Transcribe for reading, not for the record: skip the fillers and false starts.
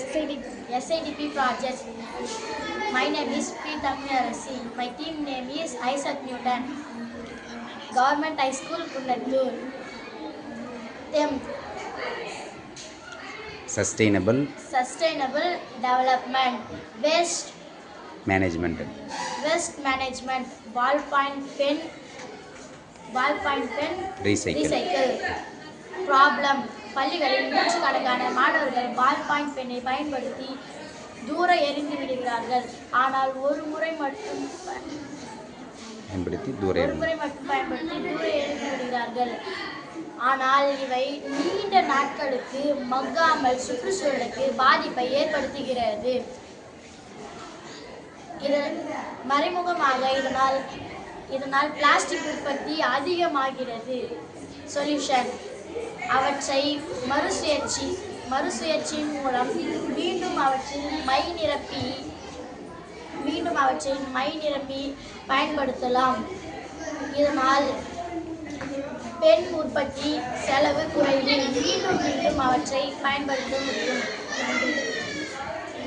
SIDP project. My name is P. Tamiyarasi. My team name is Isaac Newton. Government High School, Kundattur. Them. Sustainable development. Waste management. Ballpoint pen. Recycle. Problem. பள்ளிகளில் நூற்றுக்கணக்கான மாணவர்கள் ball point பெண்ணை பயன்படுத்தி தூர எறிந்து விடுகிறார்கள். ஆனால் ஒரு முறை மட்டும் பயன்படுத்தி தூர எறிந்து விடுகிறார்கள். ஆனால் இவை நீண்ட நாட்களுக்கு மக்காமல் சுற்றுச்சூழலுக்கு பாதிப்பை ஏற்படுத்துகிறது. மறைமுகமாக இதனால் பிளாஸ்டிக் உற்பத்தி அதிகமாகிறது. சொல்யூஷன்: அவற்றை மறுசுழற்சியின் மூலம் மீண்டும் அவற்றில் மை நிரப்பி பயன்படுத்தலாம். இதனால் பெண் உற்பத்தி செலவு குறைந்து மீண்டும் அவற்றை பயன்படுத்த முடியும். நன்றி.